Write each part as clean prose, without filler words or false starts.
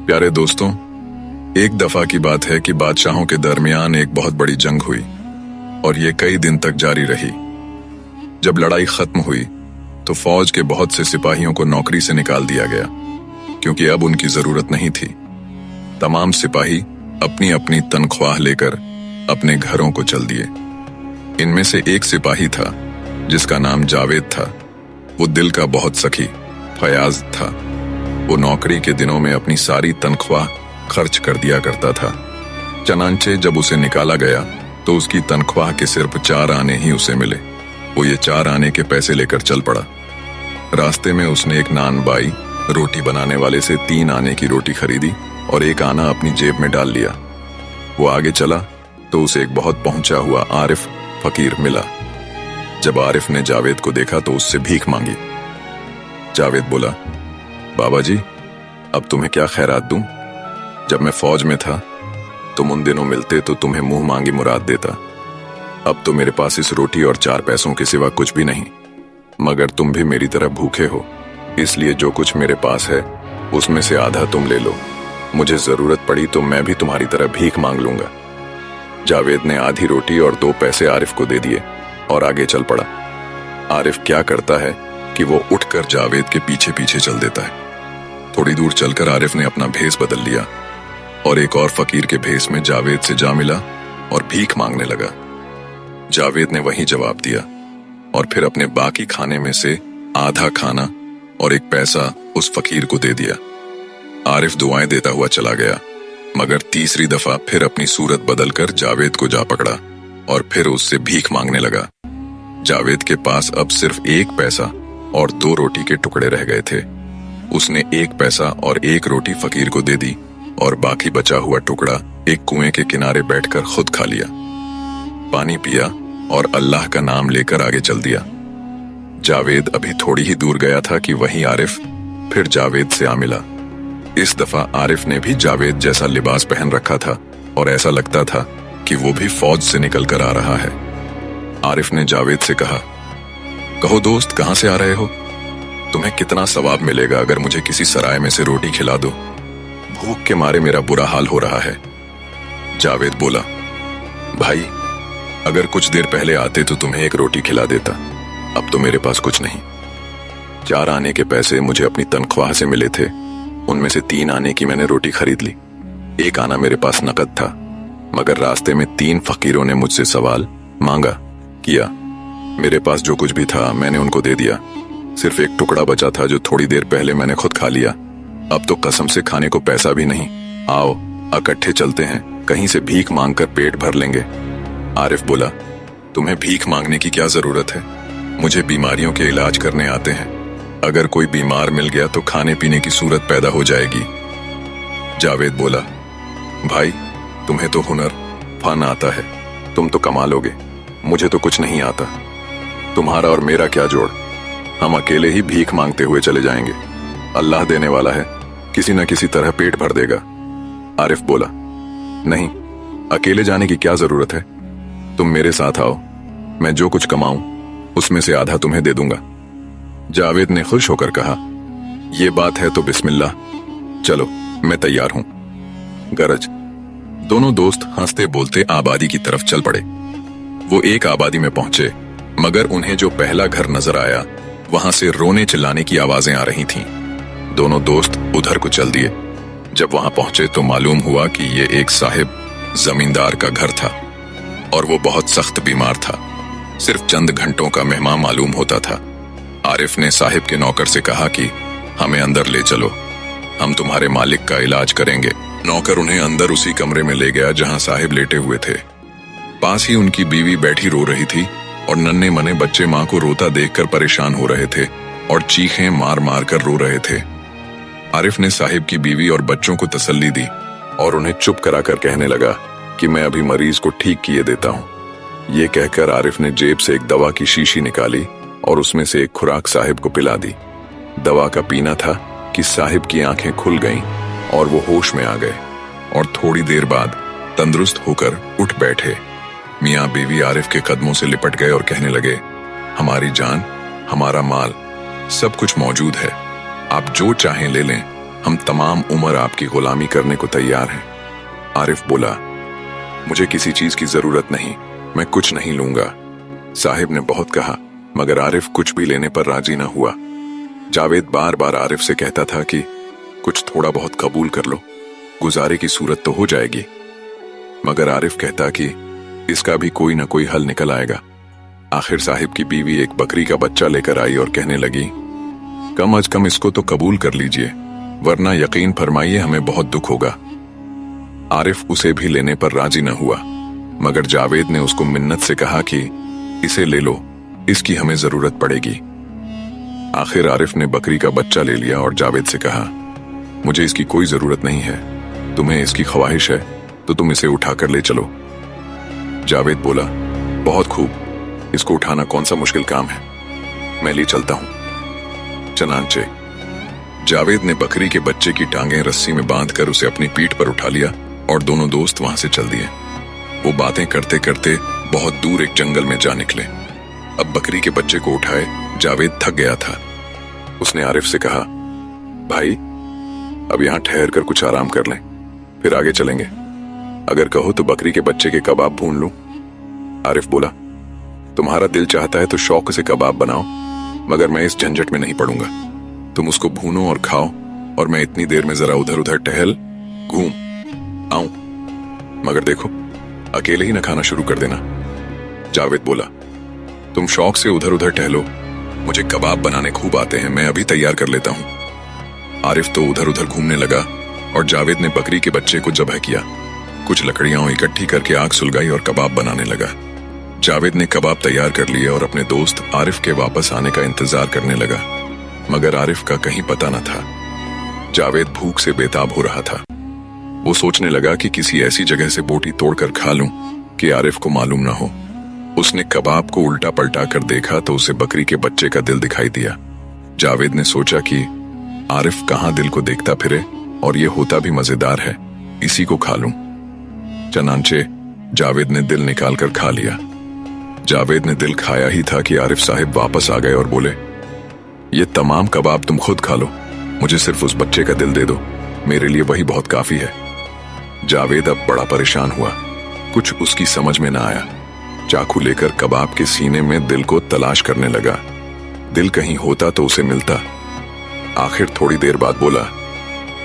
प्यारे दोस्तों, एक दफा की बात है कि बादशाहों के दरमियान एक बहुत बड़ी जंग हुई और ये कई दिन तक जारी रही। जब लड़ाई खत्म हुई तो फौज के बहुत से सिपाहियों को नौकरी से निकाल दिया गया क्योंकि अब उनकी जरूरत नहीं थी। तमाम सिपाही अपनी अपनी तनख्वाह लेकर अपने घरों को चल दिए। इनमें से एक सिपाही था जिसका नाम जावेद था। वो दिल का बहुत सखी फयाज था। वो नौकरी के दिनों में अपनी सारी तनख्वाह खर्च कर दिया करता था। चनांचे जब उसे निकाला गया तो उसकी तनख्वाह के सिर्फ 4 आने ही उसे मिले। वो ये 4 आने के पैसे लेकर चल पड़ा। रास्ते में उसने एक नान बाई रोटी बनाने वाले से 3 आने की रोटी खरीदी और 1 आना अपनी जेब में डाल लिया। वो आगे चला तो उसे एक बहुत पहुंचा हुआ आरिफ फकीर मिला। जब आरिफ ने जावेद को देखा तो उससे भीख मांगी। जावेद बोला, बाबा जी, अब तुम्हें क्या खैरात दूं? जब मैं फौज में था तुम उन दिनों मिलते तो तुम्हें मुंह मांगी मुराद देता। अब तो मेरे पास इस रोटी और 4 पैसों के सिवा कुछ भी नहीं, मगर तुम भी मेरी तरह भूखे हो, इसलिए जो कुछ मेरे पास है उसमें से आधा तुम ले लो। मुझे जरूरत पड़ी तो मैं भी तुम्हारी तरह भीख मांग लूंगा। जावेद ने आधी रोटी और 2 पैसे आरिफ को दे दिए और आगे चल पड़ा। आरिफ क्या करता है कि वो उठकर जावेद के पीछे पीछे चल देता है। थोड़ी दूर चलकर आरिफ ने अपना भेस बदल लिया और एक और फकीर के भेस में जावेद से जा मिला और भीख मांगने लगा। जावेद ने वही जवाब दिया और फिर अपने बाकी खाने में से आधा खाना और 1 पैसा उस फकीर को दे दिया। आरिफ दुआएं देता हुआ चला गया, मगर तीसरी दफा फिर अपनी सूरत बदलकर जावेद को जा पकड़ा और फिर उससे भीख मांगने लगा। जावेद के पास अब सिर्फ 1 पैसा और 2 रोटी के टुकड़े रह गए थे। उसने 1 पैसा और 1 रोटी फकीर को दे दी और बाकी बचा हुआ टुकड़ा एक कुएं के किनारे बैठकर खुद खा लिया। पानी पिया और अल्लाह का नाम लेकर आगे चल दिया। जावेद अभी थोड़ी ही दूर गया था कि वहीं आरिफ फिर जावेद से आ मिला। इस दफा आरिफ ने भी जावेद जैसा लिबास पहन रखा था और ऐसा लगता था कि वो भी फौज से निकल कर आ रहा है। आरिफ ने जावेद से कहा, कहो दोस्त, कहां से आ रहे हो? तुम्हें कितना सवाब मिलेगा अगर मुझे किसी सराय में से रोटी खिला दो। भूख के मारे मेरा बुरा हाल हो रहा है। जावेद बोला, भाई, अगर कुछ देर पहले आते तो तुम्हें 1 रोटी खिला देता। अब तो मेरे पास कुछ नहीं। 4 आने के पैसे मुझे अपनी तनख्वाह से मिले थे, उनमें से 3 आने की मैंने रोटी खरीद ली। 1 आना मेरे पास नकद था, मगर रास्ते में 3 फकीरों ने मुझसे सवाल मांगा किया। मेरे पास जो कुछ भी था मैंने उनको दे दिया। सिर्फ 1 टुकड़ा बचा था जो थोड़ी देर पहले मैंने खुद खा लिया। अब तो कसम से खाने को पैसा भी नहीं। आओ इकट्ठे चलते हैं, कहीं से भीख मांगकर पेट भर लेंगे। आरिफ बोला, तुम्हें भीख मांगने की क्या जरूरत है? मुझे बीमारियों के इलाज करने आते हैं। अगर कोई बीमार मिल गया तो खाने पीने की सूरत पैदा हो जाएगी। जावेद बोला, भाई, तुम्हें तो हुनर फन आता है, तुम तो कमा लोगे। मुझे तो कुछ नहीं आता। तुम्हारा और मेरा क्या जोड़? हम अकेले ही भीख मांगते हुए चले जाएंगे। अल्लाह देने वाला है, किसी न किसी तरह पेट भर देगा। आरिफ बोला, नहीं, अकेले जाने की क्या जरूरत है? तुम मेरे साथ आओ, मैं जो कुछ कमाऊं उसमें से आधा तुम्हें दे दूंगा। जावेद ने खुश होकर कहा, ये बात है तो बिस्मिल्लाह, चलो मैं तैयार हूं। गरज। दोनों दोस्त हंसते बोलते आबादी की तरफ चल पड़े। वो एक आबादी में पहुंचे, मगर उन्हें जो पहला घर नजर आया वहां से रोने चिल्लाने की आवाजें आ रही थीं। दोनों दोस्त उधर को चल दिए। जब वहां पहुंचे तो मालूम हुआ कि ये एक साहिब जमींदार का घर था और वो बहुत सख्त बीमार था। सिर्फ चंद घंटों का मेहमान मालूम होता था। आरिफ ने साहिब के नौकर से कहा कि हमें अंदर ले चलो, हम तुम्हारे मालिक का इलाज करेंगे। नौकर उन्हें अंदर उसी कमरे में ले गया जहां साहिब लेटे हुए थे। पास ही उनकी बीवी बैठी रो रही थी और नन्हे मने बच्चे मां को रोता देखकर परेशान हो रहे थे और चीखें मार मार कर रो रहे थे। आरिफ ने साहिब की बीवी और बच्चों को तसल्ली दी और उन्हें चुप कराकर कहने लगा कि मैं अभी मरीज को ठीक किए देता हूं। ये कहकर आरिफ ने जेब से एक दवा की शीशी निकाली और उसमें से एक खुराक साहिब को पिला दी। दवा का पीना था कि साहिब की आंखें खुल गईं और वो होश में आ गए और थोड़ी देर बाद तंदुरुस्त होकर उठ बैठे। मियाँ बीवी आरिफ के कदमों से लिपट गए और कहने लगे, हमारी जान, हमारा माल, सब कुछ मौजूद है, आप जो चाहें ले लें, हम तमाम उम्र आपकी गुलामी करने को तैयार हैं। आरिफ बोला, मुझे किसी चीज की जरूरत नहीं, मैं कुछ नहीं लूंगा। साहिब ने बहुत कहा, मगर आरिफ कुछ भी लेने पर राजी न हुआ। जावेद बार बार आरिफ से कहता था कि कुछ थोड़ा बहुत कबूल कर लो, गुजारे की सूरत तो हो जाएगी। मगर आरिफ कहता कि इसका भी कोई ना कोई हल निकल आएगा। आखिर साहिब की बीवी एक बकरी का बच्चा लेकर आई और कहने लगी, कम अज कम इसको तो कबूल कर लीजिए, वरना यकीन फरमाइए हमें बहुत दुख होगा। आरिफ उसे भी लेने पर राजी न हुआ, मगर जावेद ने उसको मिन्नत से कहा कि इसे ले लो, इसकी हमें जरूरत पड़ेगी। आखिर आरिफ ने बकरी का बच्चा ले लिया और जावेद से कहा, मुझे इसकी कोई जरूरत नहीं है, तुम्हें इसकी ख्वाहिश है तो तुम इसे उठाकर ले चलो। जावेद बोला, बहुत खूब, इसको उठाना कौन सा मुश्किल काम है, मैं ले चलता हूं। चनांचे जावेद ने बकरी के बच्चे की टांगें रस्सी में बांधकर उसे अपनी पीठ पर उठा लिया और दोनों दोस्त वहां से चल दिए। वो बातें करते करते बहुत दूर एक जंगल में जा निकले। अब बकरी के बच्चे को उठाए जावेद थक गया था। उसने आरिफ से कहा, भाई अब यहां ठहर कर कुछ आराम कर लें, फिर आगे चलेंगे। अगर कहो तो बकरी के बच्चे के कबाब भून लूं। आरिफ बोला, तुम्हारा दिल चाहता है तो शौक से कबाब बनाओ, मगर मैं इस झंझट में नहीं पड़ूंगा। तुम उसको भूनो और खाओ और मैं इतनी देर में जरा उधर उधर टहल घूम आऊं, मगर देखो अकेले ही न खाना शुरू कर देना। जावेद बोला, तुम शौक से उधर उधर टहलो, मुझे कबाब बनाने खूब आते हैं, मैं अभी तैयार कर लेता हूं। आरिफ तो उधर उधर घूमने लगा और जावेद ने बकरी के बच्चे को ज़ब्ह किया। कुछ लकड़ियां इकट्ठी करके आग सुलगाई और कबाब बनाने लगा। जावेद ने कबाब तैयार कर लिए और अपने दोस्त आरिफ के वापस आने का इंतजार करने लगा, मगर आरिफ का कहीं पता न था। जावेद भूख से बेताब हो रहा था। वो सोचने लगा कि किसी ऐसी जगह से बोटी तोड़कर खा लूं कि आरिफ को मालूम ना हो। उसने कबाब को उल्टा पलटा कर देखा तो उसे बकरी के बच्चे का दिल दिखाई दिया। जावेद ने सोचा कि आरिफ कहां दिल को देखता फिरे और ये होता भी मजेदार है, इसी को खा लूं। चनांचे जावेद ने दिल निकालकर खा लिया। जावेद ने दिल खाया ही था कि आरिफ साहिब वापस आ गए और बोले, ये तमाम कबाब तुम खुद खा लो, मुझे सिर्फ उस बच्चे का दिल दे दो, मेरे लिए वही बहुत काफी है। जावेद अब बड़ा परेशान हुआ, कुछ उसकी समझ में ना आया। चाकू लेकर कबाब के सीने में दिल को तलाश करने लगा। दिल कहीं होता तो उसे मिलता। आखिर थोड़ी देर बाद बोला,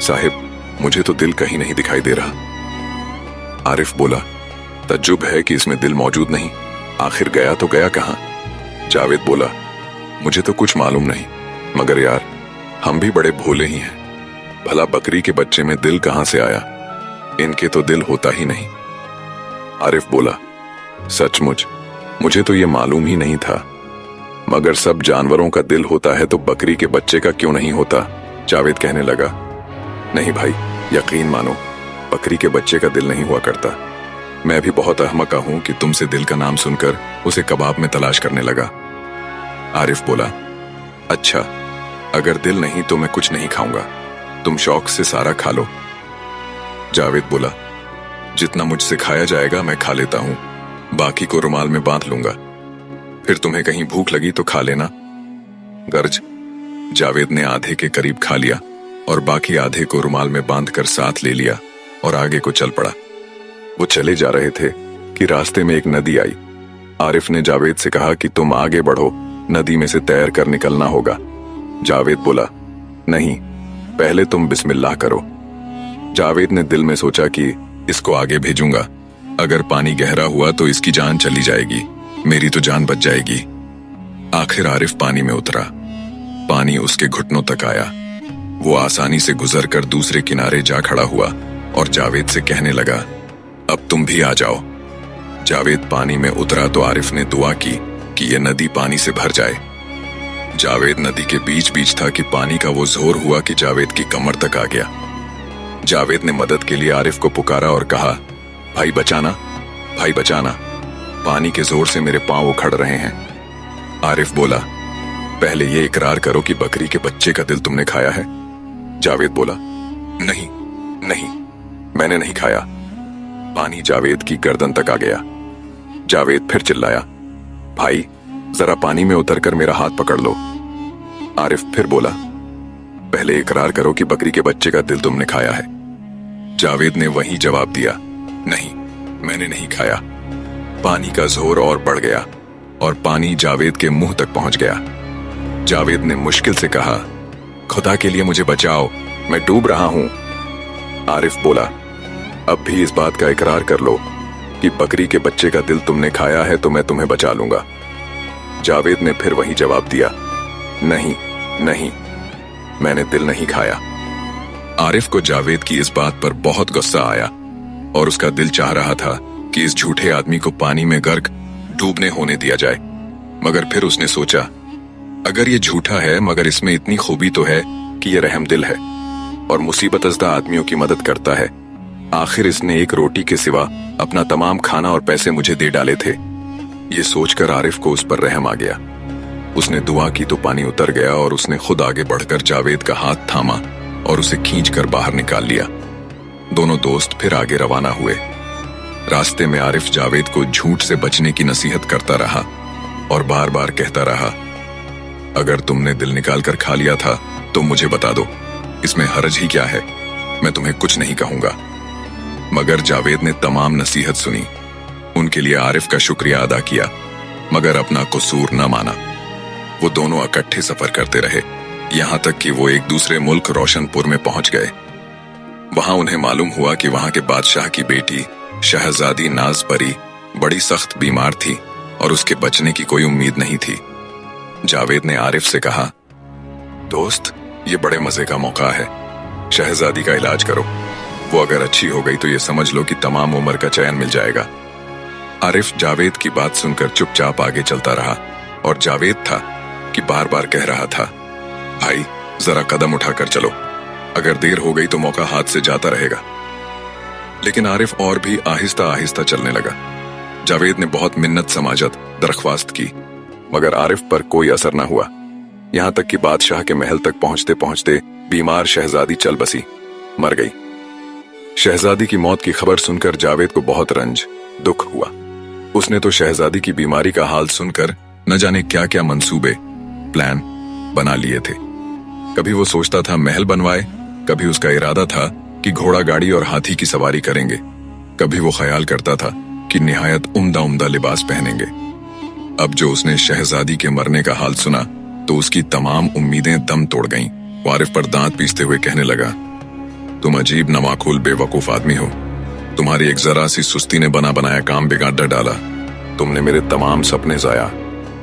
साहिब मुझे तो दिल कहीं नहीं दिखाई दे रहा। आरिफ बोला, तज्जुब है कि इसमें दिल मौजूद नहीं, आखिर गया तो गया कहां? जावेद बोला, मुझे तो कुछ मालूम नहीं, मगर यार हम भी बड़े भोले ही हैं। भला बकरी के बच्चे में दिल कहां से आया? इनके तो दिल होता ही नहीं। आरिफ बोला, सचमुच मुझे तो ये मालूम ही नहीं था, मगर सब जानवरों का दिल होता है तो बकरी के बच्चे का क्यों नहीं होता? जावेद कहने लगा, नहीं भाई, यकीन मानो बकरी के बच्चे का दिल नहीं हुआ करता। मैं भी बहुत अहमका हूं कि तुमसे दिल का नाम सुनकर उसे कबाब में तलाश करने लगा। आरिफ बोला, अच्छा अगर दिल नहीं तो मैं कुछ नहीं खाऊंगा, तुम शौक से सारा खा लो। जावेद बोला, जितना मुझसे खाया जाएगा मैं खा लेता हूं, बाकी को रुमाल में बांध लूंगा, फिर तुम्हें कहीं भूख लगी तो खा लेना। गर्ज जावेद ने आधे के करीब खा लिया और बाकी आधे को रुमाल में बांधकर साथ ले लिया और आगे को चल पड़ा। वो चले जा रहे थे कि रास्ते में एक नदी आई। आरिफ ने जावेद से कहा कि तुम आगे बढ़ो, नदी में से तैर कर निकलना होगा। जावेद बोला, नहीं, पहले तुम बिस्मिल्लाह करो। जावेद ने दिल में सोचा कि इसको आगे भेजूंगा, अगर पानी गहरा हुआ तो इसकी जान चली जाएगी, मेरी तो जान बच जाएगी। आखिर आरिफ पानी में उतरा। पानी उसके घुटनों तक आया। वो आसानी से गुजर कर दूसरे किनारे जा खड़ा हुआ और जावेद से कहने लगा, अब तुम भी आ जाओ। जावेद पानी में उतरा तो आरिफ ने दुआ की कि यह नदी पानी से भर जाए। जावेद नदी के बीच बीच था कि पानी का वो जोर हुआ कि जावेद की कमर तक आ गया। जावेद ने मदद के लिए आरिफ को पुकारा और कहा, भाई बचाना, भाई बचाना, पानी के जोर से मेरे पांव उखड़ रहे हैं। आरिफ बोला, पहले ये इकरार करो कि बकरी के बच्चे का दिल तुमने खाया है। जावेद बोला, नहीं नहीं, मैंने नहीं खाया। पानी जावेद की गर्दन तक आ गया। जावेद फिर चिल्लाया, भाई जरा पानी में उतरकर मेरा हाथ पकड़ लो। आरिफ फिर बोला, पहले इकरार करो कि बकरी के बच्चे का दिल तुमने खाया है। जावेद ने वही जवाब दिया, नहीं, मैंने नहीं खाया। पानी का जोर और बढ़ गया और पानी जावेद के मुंह तक पहुंच गया। जावेद ने मुश्किल से कहा, खुदा के लिए मुझे बचाओ, मैं डूब रहा हूं। आरिफ बोला, अब भी इस बात का इकरार कर लो कि बकरी के बच्चे का दिल तुमने खाया है तो मैं तुम्हें बचा लूंगा। जावेद ने फिर वही जवाब दिया, नहीं नहीं, मैंने दिल नहीं खाया। आरिफ को जावेद की इस बात पर बहुत गुस्सा आया और उसका दिल चाह रहा था कि इस झूठे आदमी को पानी में गर्क डूबने होने दिया जाए। मगर फिर उसने सोचा, अगर ये झूठा है मगर इसमें इतनी खूबी तो है कि ये रहमदिल है और मुसीबतज़दा आदमियों की मदद करता है। आखिर इसने एक रोटी के सिवा अपना तमाम खाना और पैसे मुझे दे डाले थे। ये सोचकर आरिफ को उस पर रहम आ गया। उसने दुआ की तो पानी उतर गया और उसने खुद आगे बढ़कर जावेद का हाथ थामा और उसे खींचकर बाहर निकाल लिया। दोनों दोस्त फिर आगे रवाना हुए। रास्ते में आरिफ जावेद को झूठ से बचने की नसीहत करता रहा और बार बार कहता रहा, अगर तुमने दिल निकाल कर खा लिया था तो मुझे बता दो, इसमें हर्ज ही क्या है, मैं तुम्हें कुछ नहीं कहूंगा। मगर जावेद ने तमाम नसीहत सुनी, उनके लिए आरिफ का शुक्रिया अदा किया मगर अपना कसूर न माना। वो दोनों इकट्ठे सफर करते रहे, यहाँ तक कि वो एक दूसरे मुल्क रोशनपुर में पहुंच गए। वहां उन्हें मालूम हुआ कि वहां के बादशाह की बेटी शहजादी नाज परी बड़ी सख्त बीमार थी और उसके बचने की कोई उम्मीद नहीं थी। जावेद ने आरिफ से कहा, दोस्त, ये बड़े मजे का मौका है, शहजादी का इलाज करो। वो अगर अच्छी हो गई तो ये समझ लो कि तमाम उम्र का चैन मिल जाएगा। आरिफ जावेद की बात सुनकर चुपचाप आगे चलता रहा और जावेद था कि बार बार कह रहा था, भाई जरा कदम उठाकर चलो, अगर देर हो गई तो मौका हाथ से जाता रहेगा। लेकिन आरिफ और भी आहिस्ता आहिस्ता चलने लगा। जावेद ने बहुत मिन्नत समाजत दरख्वास्त की मगर आरिफ पर कोई असर न हुआ। यहाँ तक कि बादशाह के महल तक पहुंचते पहुंचते बीमार शहजादी चल बसी, मर गई। शहजादी की मौत की खबर सुनकर जावेद को बहुत रंज दुख हुआ। उसने तो शहजादी की बीमारी का हाल सुनकर न जाने क्या क्या मंसूबे प्लान बना लिए थे। कभी वो सोचता था महल बनवाए, कभी उसका इरादा था कि घोड़ा गाड़ी और हाथी की सवारी करेंगे, कभी वो ख्याल करता था कि निहायत उम्दा उम्दा लिबास पहनेंगे। अब जो उसने शहजादी के मरने का हाल सुना तो उसकी तमाम उम्मीदें दम तोड़ गईं। वो आरिफ पर दांत पीसते हुए कहने लगा, तुम अजीब नमाकुल बेवकूफ आदमी हो। तुम्हारी एक जरा सी सुस्ती ने बना बनाया काम बिगाड़ डाला। तुमने मेरे तमाम सपने जाया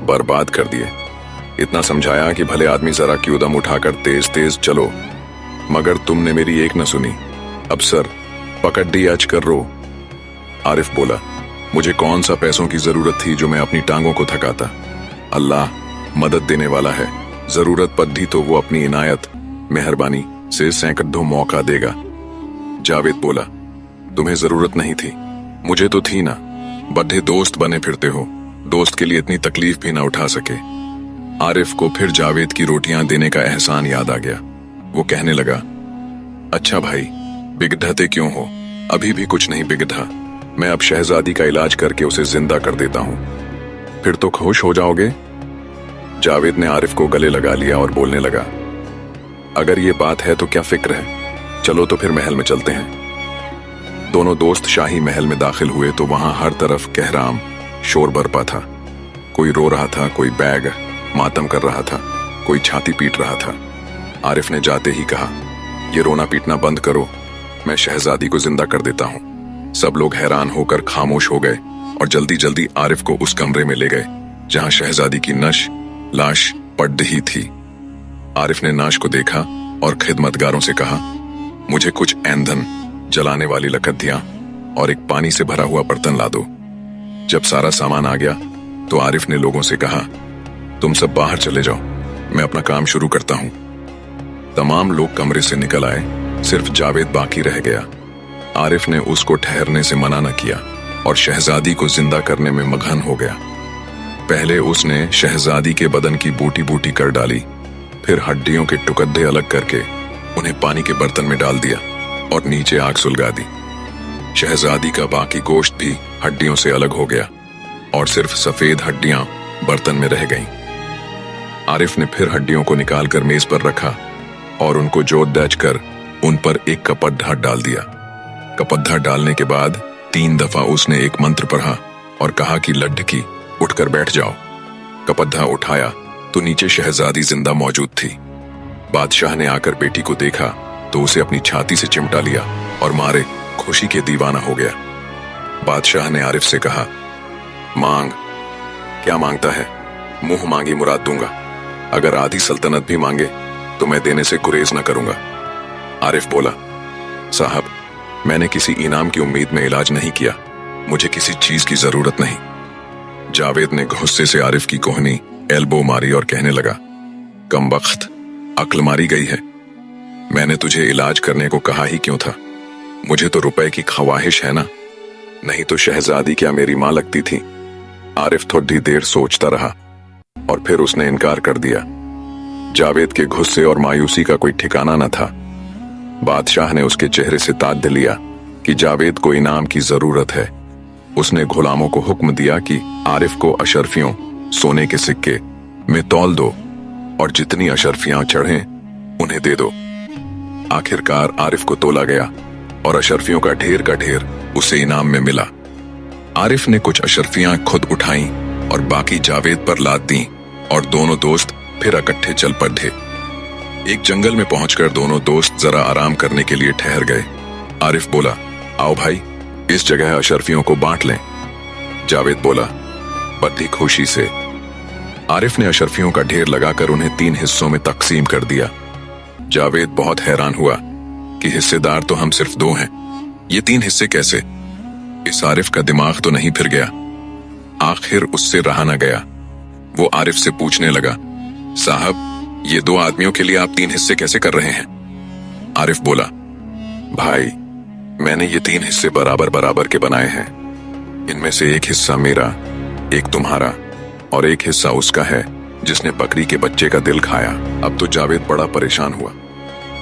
बर्बाद कर दिए। इतना समझाया कि भले आदमी जरा की उदम उठाकर तेज तेज चलो, मगर तुमने मेरी एक न सुनी। अब सर पकड़ दी आज कर रो। आरिफ बोला, मुझे कौन सा पैसों की जरूरत थी जो मैं अपनी टांगों को थकाता। अल्लाह मदद देने वाला है, जरूरत पड़ी तो वो अपनी इनायत मेहरबानी से सैकड़ों मौका देगा। जावेद बोला, तुम्हें जरूरत नहीं थी, मुझे तो थी ना। बड्ढे दोस्त बने फिरते हो, दोस्त के लिए इतनी तकलीफ भी ना उठा सके। आरिफ को फिर जावेद की रोटियां देने का एहसान याद आ गया। वो कहने लगा, अच्छा भाई, बिगड़ते क्यों हो? अभी भी कुछ नहीं बिगड़ा। मैं अब शहजादी का इलाज करके उसे जिंदा कर देता हूं, फिर तो खुश हो जाओगे। जावेद ने आरिफ को गले लगा लिया और बोलने लगा, अगर ये बात है तो क्या फिक्र है, चलो तो फिर महल में चलते हैं। दोनों दोस्त शाही महल में दाखिल हुए तो वहां हर तरफ कहराम शोर बरपा था। कोई रो रहा था, कोई बैग मातम कर रहा था, कोई छाती पीट रहा था। आरिफ ने जाते ही कहा, ये रोना पीटना बंद करो, मैं शहजादी को जिंदा कर देता हूं। सब लोग हैरान होकर खामोश हो गए और जल्दी जल्दी आरिफ को उस कमरे में ले गए जहां शहजादी की लाश पड़ी थी। आरिफ ने नाश को देखा और खिदमतगारों से कहा, मुझे कुछ ईंधन जलाने वाली लकड़ियां और एक पानी से भरा हुआ बर्तन ला दो। जब सारा सामान आ गया तो आरिफ ने लोगों से कहा, तुम सब बाहर चले जाओ, मैं अपना काम शुरू करता हूं। तमाम लोग कमरे से निकल आए, सिर्फ जावेद बाकी रह गया। आरिफ ने उसको ठहरने से मना न किया और शहजादी को जिंदा करने में मगन हो गया। पहले उसने शहजादी के बदन की बूटी बूटी कर डाली, फिर हड्डियों के टुकड़े अलग करके उन्हें पानी के बर्तन में डाल दिया और नीचे आग सुलगा दी। शहजादी का बाकी गोश्त भी हड्डियों से अलग हो गया और सिर्फ सफेद हड्डियां बर्तन में रह गईं। आरिफ ने फिर हड्डियों को निकालकर मेज पर रखा और उनको जोत दाच कर उन पर एक कपड्ढा डाल दिया। कपड्ढा डालने के बाद 3 दफा उसने एक मंत्र पढ़ा और कहा कि लड्ढकी उठकर बैठ जाओ। कपड्ढा उठाया तो नीचे शहजादी जिंदा मौजूद थी। बादशाह ने आकर बेटी को देखा तो उसे अपनी छाती से चिमटा लिया और मारे खुशी के दीवाना हो गया। बादशाह ने आरिफ से कहा, मांग। क्या मांगता है? मुंह मांगी मुराद दूंगा। अगर आधी सल्तनत भी मांगे तो मैं देने से गुरेज न करूंगा। आरिफ बोला, साहब, मैंने किसी इनाम की उम्मीद में इलाज नहीं किया, मुझे किसी चीज की जरूरत नहीं। जावेद ने गुस्से से आरिफ की कोहनी एल्बो मारी और कहने लगा, कमबख्त, अक्ल मारी गई है। मैंने तुझे इलाज करने को कहा ही क्यों था? मुझे तो रुपए की ख्वाहिश है ना, नहीं तो शहजादी क्या मेरी मां लगती थी? आरिफ थोड़ी देर सोचता रहा और फिर उसने इनकार कर दिया। जावेद के गुस्से और मायूसी का कोई ठिकाना न था। बादशाह ने उसके चेहरे से ताद्द लिया कि जावेद को इनाम की जरूरत है। उसने गुलामों को हुक्म दिया कि आरिफ को अशरफियों सोने के सिक्के में तौल दो और जितनी अशरफियां चढ़ें उन्हें दे दो। आखिरकार आरिफ को तोला गया और अशरफियों का ढेर उसे इनाम में मिला। आरिफ ने कुछ अशरफियां खुद उठाईं और बाकी जावेद पर लाद दी और दोनों दोस्त फिर इकट्ठे चल पड़े। एक जंगल में पहुंचकर दोनों दोस्त जरा आराम करने के लिए ठहर गए। आरिफ बोला, आओ भाई, इस जगह अशरफियों को बांट लें। जावेद बोला, बड़ी खुशी से। आरिफ ने अशरफियों का ढेर लगाकर उन्हें 3 हिस्सों में तकसीम कर दिया। जावेद बहुत हैरान हुआ कि हिस्सेदार तो हम सिर्फ 2 हैं, ये 3 हिस्से कैसे? इस आरिफ का दिमाग तो नहीं फिर गया? आखिर उससे रहा न गया। वो आरिफ से पूछने लगा, साहब, ये 2 आदमियों के लिए आप 3 हिस्से कैसे कर रहे हैं? आरिफ बोला, भाई, मैंने ये 3 हिस्से बराबर बराबर के बनाए हैं। इनमें से एक हिस्सा मेरा, एक तुम्हारा और एक हिस्सा उसका है जिसने बकरी के बच्चे का दिल खाया। अब तो जावेद बड़ा परेशान हुआ।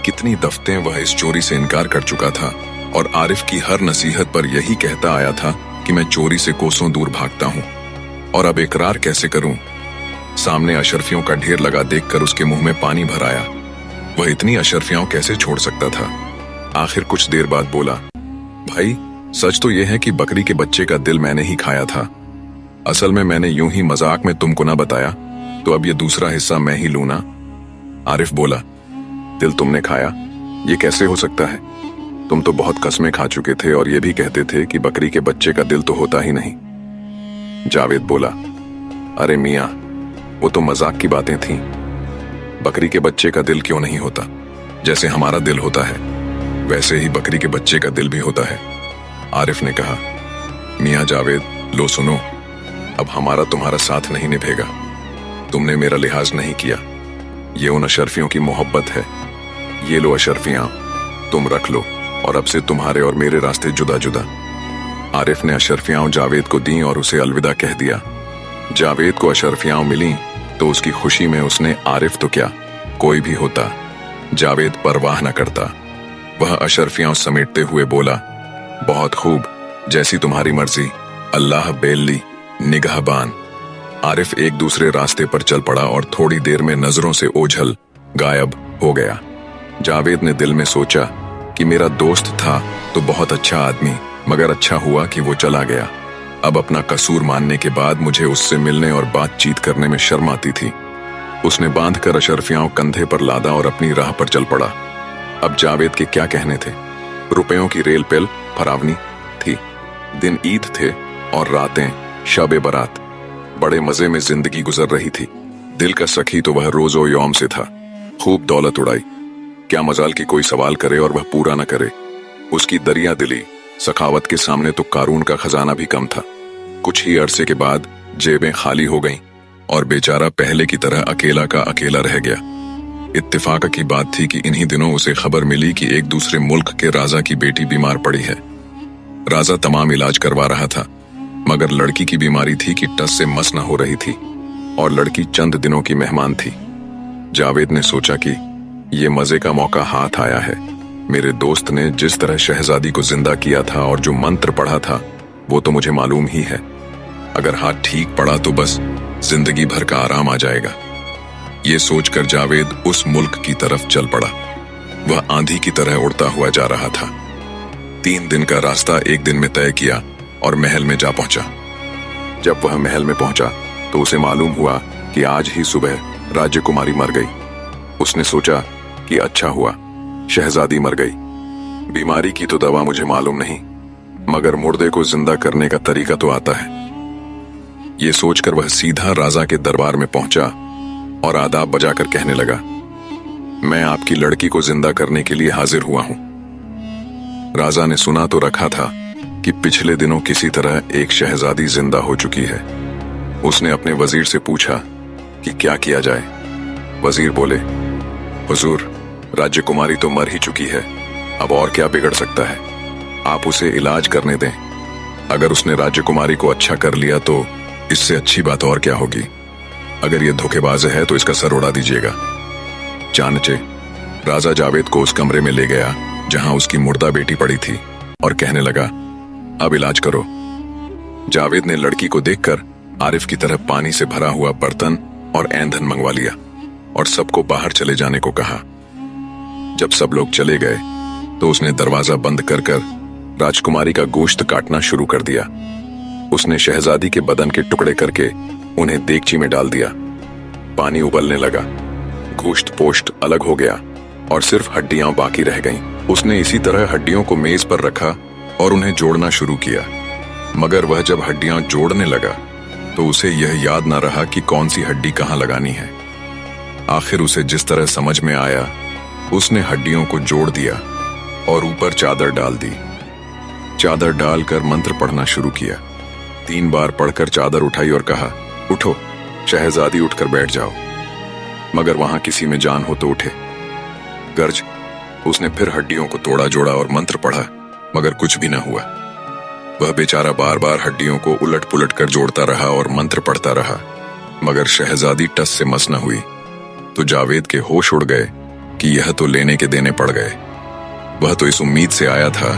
कितनी दफते वह इस चोरी से इनकार कर चुका था और आरिफ की हर नसीहत पर यही कहता आया था कि मैं चोरी से कोसों दूर भागता हूं, और अब इकरार कैसे करूं? सामने अशरफियों का ढेर लगा देखकर उसके मुंह में पानी भर आया। वह इतनी अशरफियां कैसे छोड़ सकता था? आखिर कुछ देर बाद बोला, भाई, सच तो यह है कि बकरी के बच्चे का दिल मैंने ही खाया था। असल में मैंने यूं ही मजाक में तुमको ना बताया, तो अब ये दूसरा हिस्सा मैं ही लूं ना? आरिफ बोला, दिल तुमने खाया? ये कैसे हो सकता है? तुम तो बहुत कस्में खा चुके थे और ये भी कहते थे कि बकरी के बच्चे का दिल तो होता ही नहीं। जावेद बोला, अरे मियां, वो तो मजाक की बातें थीं। बकरी के बच्चे का दिल क्यों नहीं होता? जैसे हमारा दिल होता है वैसे ही बकरी के बच्चे का दिल भी होता है। आरिफ ने कहा, मियां जावेद, लो सुनो, अब हमारा तुम्हारा साथ नहीं निभेगा। तुमने मेरा लिहाज नहीं किया। ये उन अशरफियों की मोहब्बत है। ये लो अशरफियां, तुम रख लो, और अब से तुम्हारे और मेरे रास्ते जुदा जुदा। आरिफ ने अशरफियां जावेद को दी और उसे अलविदा कह दिया। जावेद को अशरफियां मिली तो उसकी खुशी में उसने आरिफ तो क्या, कोई भी होता, जावेद परवाह न करता। वह अशरफियां समेटते हुए बोला, बहुत खूब, जैसी तुम्हारी मर्जी, अल्लाह बेल्ली निगाहबान। आरिफ एक दूसरे रास्ते पर चल पड़ा और थोड़ी देर में नजरों से ओझल गायब हो गया। जावेद ने दिल में सोचा कि मेरा दोस्त था तो बहुत अच्छा आदमी, मगर अच्छा हुआ कि वो चला गया। अब अपना कसूर मानने के बाद मुझे उससे मिलने और बातचीत करने में शर्म आती थी। उसने बांधकर अशरफियां कंधे पर लादा और अपनी राह पर चल पड़ा। अब जावेद के क्या कहने थे? रुपयों की रेल पेल फरावनी थी। दिन ईद थे और रातें शब बारात। बड़े मजे में जिंदगी गुजर रही थी। दिल का सखी तो वह रोजो यौम से था। खूब दौलत उड़ाई। क्या मजाल की कोई सवाल करे और वह पूरा न करे। उसकी दरिया दिली सखावत के सामने तो कारून का खजाना भी कम था। कुछ ही अरसे के बाद जेबें खाली हो गईं और बेचारा पहले की तरह अकेला का अकेला रह गया। इत्तेफाक की बात थी कि इन्हीं दिनों उसे खबर मिली कि एक दूसरे मुल्क के राजा की बेटी बीमार पड़ी है। राजा तमाम इलाज करवा रहा था, मगर लड़की की बीमारी थी कि टस से मस न हो रही थी और लड़की चंद दिनों की मेहमान थी। जावेद ने सोचा कि ये मजे का मौका हाथ आया है। मेरे दोस्त ने जिस तरह शहजादी को जिंदा किया था और जो मंत्र पढ़ा था वो तो मुझे मालूम ही है। अगर हाथ ठीक पड़ा तो बस जिंदगी भर का आराम आ जाएगा। ये सोचकर जावेद उस मुल्क की तरफ चल पड़ा। वह आंधी की तरह उड़ता हुआ जा रहा था। 3 दिन का रास्ता एक दिन में तय किया और महल में जा पहुंचा। जब वह महल में पहुंचा तो उसे मालूम हुआ कि आज ही सुबह राजकुमारी मर गई। उसने सोचा कि अच्छा हुआ, शहजादी मर गई। बीमारी की तो दवा मुझे मालूम नहीं, मगर मुर्दे को जिंदा करने का तरीका तो आता है। ये सोचकर वह सीधा राजा के दरबार में पहुंचा और आदाब बजाकर कहने लगा, मैं आपकी लड़की को जिंदा करने के लिए हाजिर हुआ हूं। राजा ने सुना तो रखा था कि पिछले दिनों किसी तरह एक शहजादी जिंदा हो चुकी है। उसने अपने वजीर से पूछा कि क्या किया जाए। वजीर बोले, हुजूर, राजकुमारी तो मर ही चुकी है, अब और क्या बिगड़ सकता है, आप उसे इलाज करने दें। अगर उसने राजकुमारी को अच्छा कर लिया तो इससे अच्छी बात और क्या होगी। अगर ये धोखेबाज है तो इसका सर उड़ा दीजिएगा। चाणक्य राजा जावेद को उस कमरे में ले गया जहां उसकी मुर्दा बेटी पड़ी थी और कहने लगा, अब इलाज करो। जावेद ने लड़की को देखकर आरिफ की तरह पानी से भरा हुआ बर्तन और ईंधन मंगवा लिया और सबको बाहर चले जाने को कहा। जब सब लोग चले गए तो उसने दरवाजा बंद कर राजकुमारी का गोश्त काटना शुरू कर दिया। उसने शहजादी के बदन के टुकड़े करके उन्हें देगची में डाल दिया। पानी उबलने लगा, गोश्त पोस्ट अलग हो गया और सिर्फ हड्डियां बाकी रह गईं। उसने इसी तरह हड्डियों को मेज पर रखा और उन्हें जोड़ना शुरू किया, मगर वह जब हड्डियां जोड़ने लगा तो उसे यह याद न रहा कि कौन सी हड्डी कहां लगानी है। आखिर उसे जिस तरह समझ में आया, उसने हड्डियों को जोड़ दिया और ऊपर चादर डाल दी। चादर डालकर मंत्र पढ़ना शुरू किया। 3 बार पढ़कर चादर उठाई और कहा, उठो शहजादी, उठकर बैठ जाओ। मगर वहां किसी में जान हो तो उठे। गर्ज उसने फिर हड्डियों को तोड़ा जोड़ा और मंत्र पढ़ा, मगर कुछ भी न हुआ। वह बेचारा बार बार हड्डियों को उलट पुलट कर जोड़ता रहा और मंत्र पढ़ता रहा, मगर शहजादी टस से मस न हुई। तो जावेद के होश उड़ गए कि यह तो लेने के देने पड़ गए। वह तो इस उम्मीद से आया था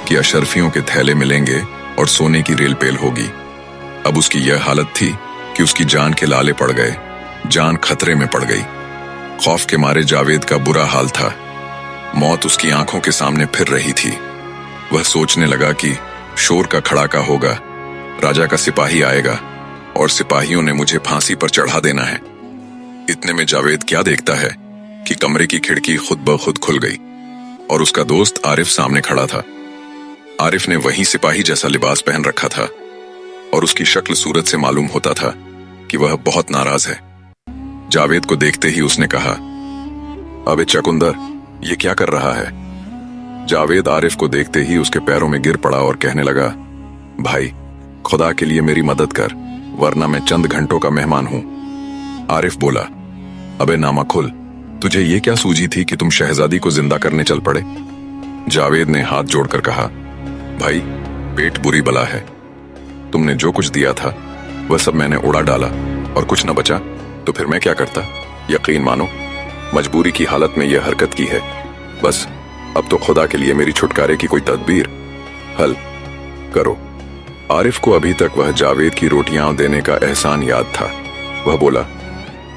कि अशरफियों के थैले मिलेंगे और सोने की रेल पेल होगी। अब उसकी यह हालत थी कि उसकी जान के लाले पड़ गए, जान खतरे में पड़ गई। खौफ के मारे जावेद का बुरा हाल था। मौत उसकी आंखों के सामने फिर रही थी। वह सोचने लगा कि शोर का खड़ाका होगा, राजा का सिपाही आएगा और सिपाहियों ने मुझे फांसी पर चढ़ा देना है। इतने में जावेद क्या देखता है कि कमरे की खिड़की खुद ब खुद खुल गई और उसका दोस्त आरिफ सामने खड़ा था। आरिफ ने वही सिपाही जैसा लिबास पहन रखा था और उसकी शक्ल सूरत से मालूम होता था कि वह बहुत नाराज है। जावेद को देखते ही उसने कहा, अबे चकुंदर, ये क्या कर रहा है? जावेद आरिफ को देखते ही उसके पैरों में गिर पड़ा और कहने लगा, भाई खुदा के लिए मेरी मदद कर, वरना मैं चंद घंटों का मेहमान हूं। आरिफ बोला, अबे नामकुल, तुझे ये क्या सूझी थी कि तुम शहजादी को जिंदा करने चल पड़े? जावेद ने हाथ जोड़कर कहा, भाई पेट बुरी बला है, तुमने जो कुछ दिया था वह सब मैंने उड़ा डाला और कुछ न बचा तो फिर मैं क्या करता? यकीन मानो मजबूरी की हालत में यह हरकत की है। बस अब तो खुदा के लिए मेरी छुटकारे की कोई तदबीर हल करो। आरिफ को अभी तक वह जावेद की रोटियां देने का एहसान याद था। वह बोला,